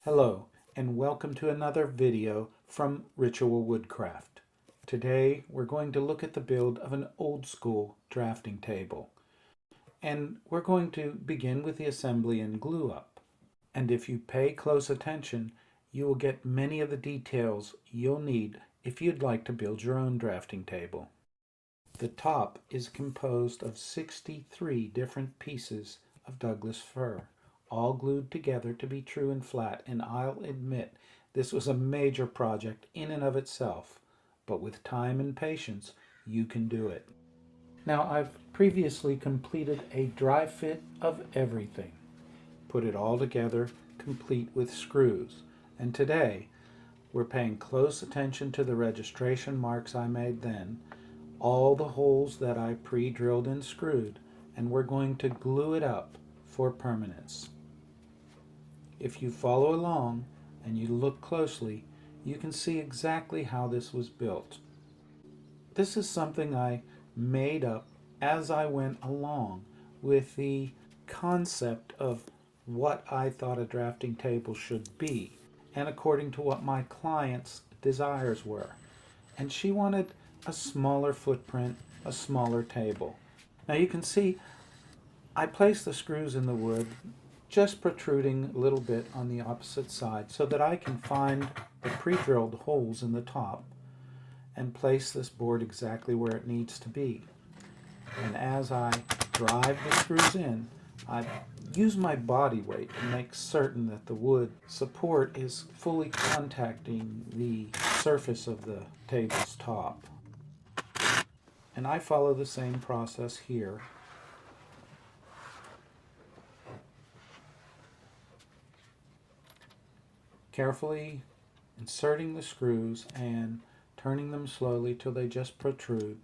Hello, and welcome to another video from Ritual Woodcraft. Today we're going to look at the build of an old school drafting table. And we're going to begin with the assembly and glue up. And if you pay close attention, you will get many of the details you'll need if you'd like to build your own drafting table. The top is composed of 63 different pieces of Douglas fir, all glued together to be true and flat, and I'll admit this was a major project in and of itself, but with time and patience you can do it. Now I've previously completed a dry fit of everything, put it all together complete with screws, and today we're paying close attention to the registration marks I made then, all the holes that I pre-drilled and screwed, and we're going to glue it up for permanence. If you follow along and you look closely, you can see exactly how this was built. This is something I made up as I went along with the concept of what I thought a drafting table should be, and according to what my client's desires were. And she wanted a smaller footprint, a smaller table. Now you can see I placed the screws in the wood just protruding a little bit on the opposite side so that I can find the pre-drilled holes in the top and place this board exactly where it needs to be. And as I drive the screws in, I use my body weight to make certain that the wood support is fully contacting the surface of the table's top. And I follow the same process here. Carefully inserting the screws and turning them slowly till they just protrude.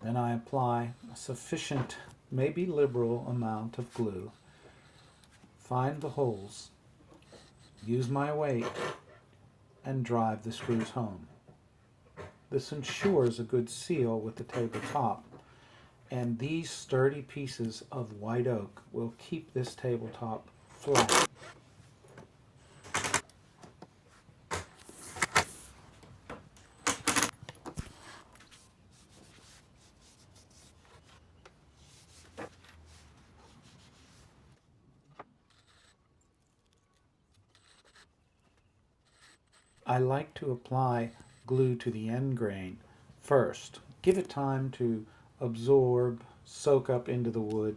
Then I apply a sufficient, maybe liberal amount of glue, find the holes, use my weight, and drive the screws home. This ensures a good seal with the tabletop, and these sturdy pieces of white oak will keep this tabletop flat. I like to apply glue to the end grain first. Give it time to absorb, soak up into the wood,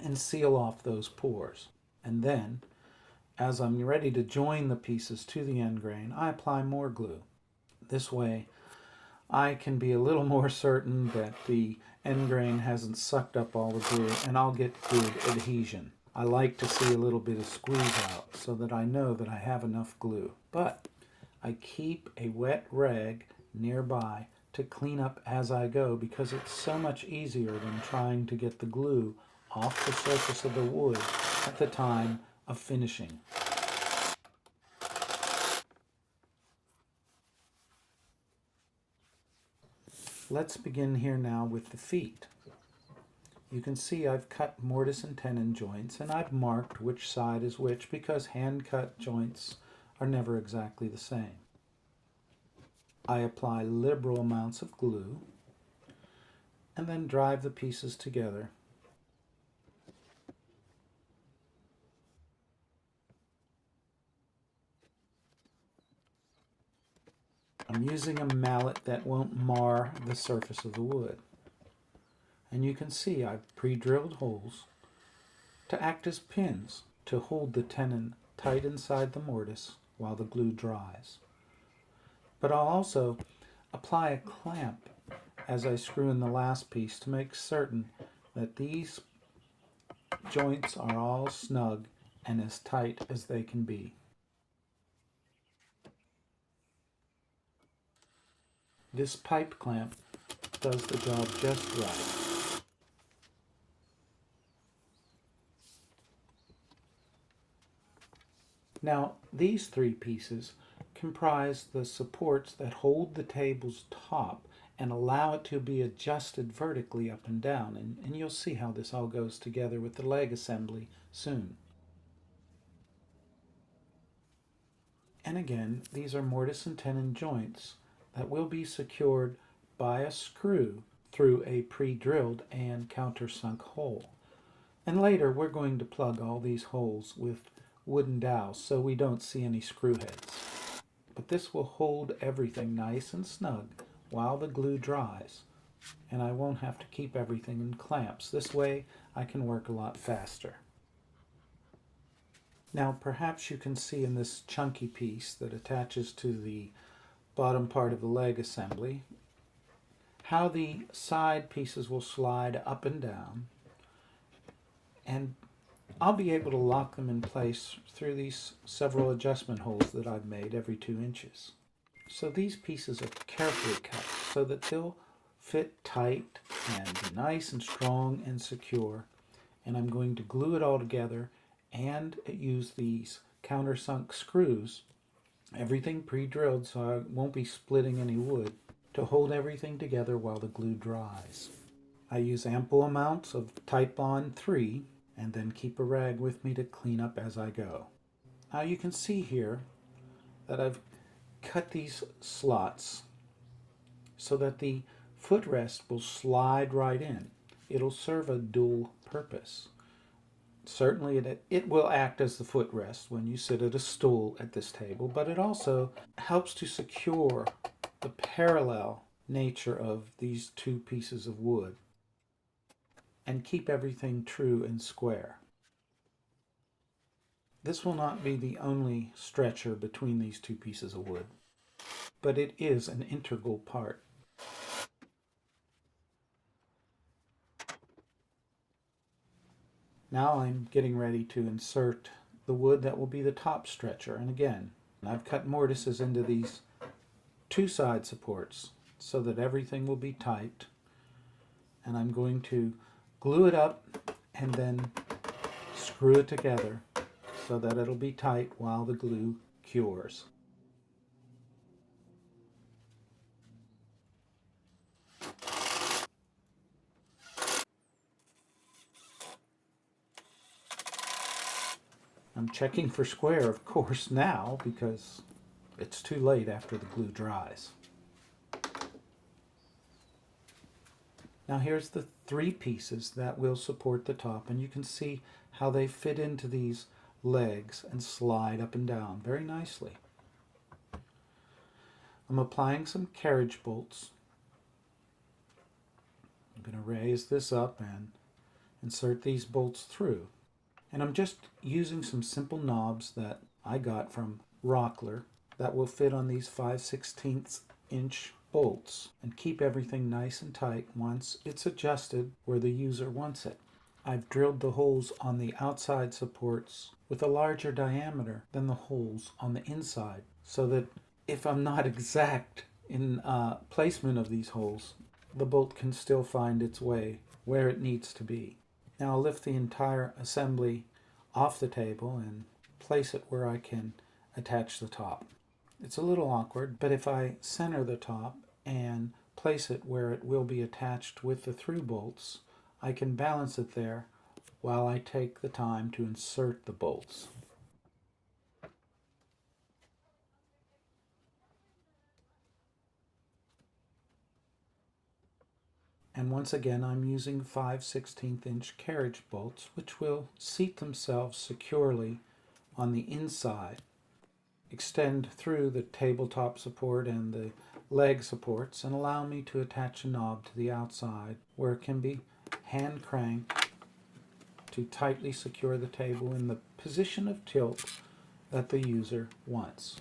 and seal off those pores. And then, as I'm ready to join the pieces to the end grain, I apply more glue. This way, I can be a little more certain that the end grain hasn't sucked up all the glue, and I'll get good adhesion. I like to see a little bit of squeeze out so that I know that I have enough glue. But I keep a wet rag nearby to clean up as I go because it's so much easier than trying to get the glue off the surface of the wood at the time of finishing. Let's begin here now with the feet. You can see I've cut mortise and tenon joints, and I've marked which side is which because hand-cut joints are never exactly the same. I apply liberal amounts of glue and then drive the pieces together. I'm using a mallet that won't mar the surface of the wood. And you can see I've pre-drilled holes to act as pins to hold the tenon tight inside the mortise while the glue dries. But I'll also apply a clamp as I screw in the last piece to make certain that these joints are all snug and as tight as they can be. This pipe clamp does the job just right. Now, these three pieces comprise the supports that hold the table's top and allow it to be adjusted vertically up and down. And you'll see how this all goes together with the leg assembly soon. And again, these are mortise and tenon joints that will be secured by a screw through a pre-drilled and countersunk hole. And later we're going to plug all these holes with wooden dowels so we don't see any screw heads. But this will hold everything nice and snug while the glue dries, and I won't have to keep everything in clamps. This way I can work a lot faster. Now perhaps you can see in this chunky piece that attaches to the bottom part of the leg assembly how the side pieces will slide up and down, and I'll be able to lock them in place through these several adjustment holes that I've made every 2 inches. So these pieces are carefully cut so that they'll fit tight and nice and strong and secure, and I'm going to glue it all together and use these countersunk screws, everything pre-drilled so I won't be splitting any wood, to hold everything together while the glue dries. I use ample amounts of Titebond 3 and then keep a rag with me to clean up as I go. Now you can see here that I've cut these slots so that the footrest will slide right in. It'll serve a dual purpose. Certainly it will act as the footrest when you sit at a stool at this table, but it also helps to secure the parallel nature of these 2 pieces of wood and keep everything true and square. This will not be the only stretcher between these 2 pieces of wood, but it is an integral part. Now I'm getting ready to insert the wood that will be the top stretcher, and again, I've cut mortises into these 2 side supports so that everything will be tight, and I'm going to glue it up and then screw it together so that it'll be tight while the glue cures. I'm checking for square, of course, now because it's too late after the glue dries. Now here's the 3 pieces that will support the top, and you can see how they fit into these legs and slide up and down very nicely. I'm applying some carriage bolts. I'm going to raise this up and insert these bolts through. And I'm just using some simple knobs that I got from Rockler that will fit on these 5/16 inch bolts and keep everything nice and tight once it's adjusted where the user wants it. I've drilled the holes on the outside supports with a larger diameter than the holes on the inside, so that if I'm not exact in placement of these holes, the bolt can still find its way where it needs to be. Now I'll lift the entire assembly off the table and place it where I can attach the top. It's a little awkward, but if I center the top and place it where it will be attached with the through bolts, I can balance it there while I take the time to insert the bolts. And once again, I'm using 5/16 inch carriage bolts, which will seat themselves securely on the inside, extend through the tabletop support and the leg supports, and allow me to attach a knob to the outside where it can be hand cranked to tightly secure the table in the position of tilt that the user wants.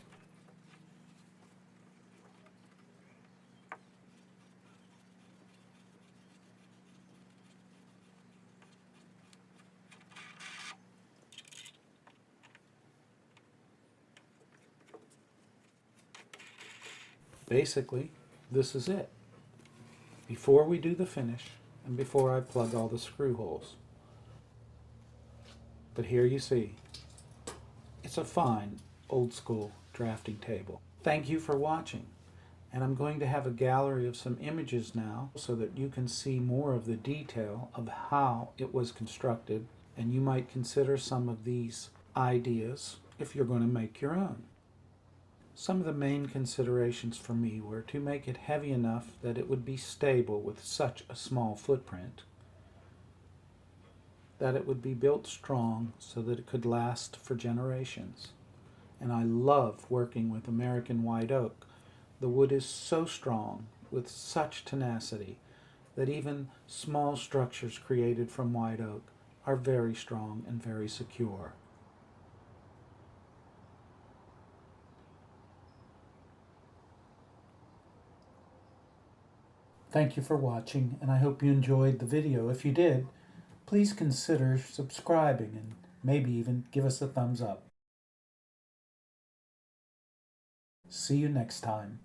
Basically, this is it. Before we do the finish and before I plug all the screw holes. But here you see, it's a fine old school drafting table. Thank you for watching. And I'm going to have a gallery of some images now so that you can see more of the detail of how it was constructed, and you might consider some of these ideas if you're going to make your own. Some of the main considerations for me were to make it heavy enough that it would be stable with such a small footprint, that it would be built strong so that it could last for generations. And I love working with American white oak. The wood is so strong, with such tenacity, that even small structures created from white oak are very strong and very secure. Thank you for watching, and I hope you enjoyed the video. If you did, please consider subscribing and maybe even give us a thumbs up. See you next time.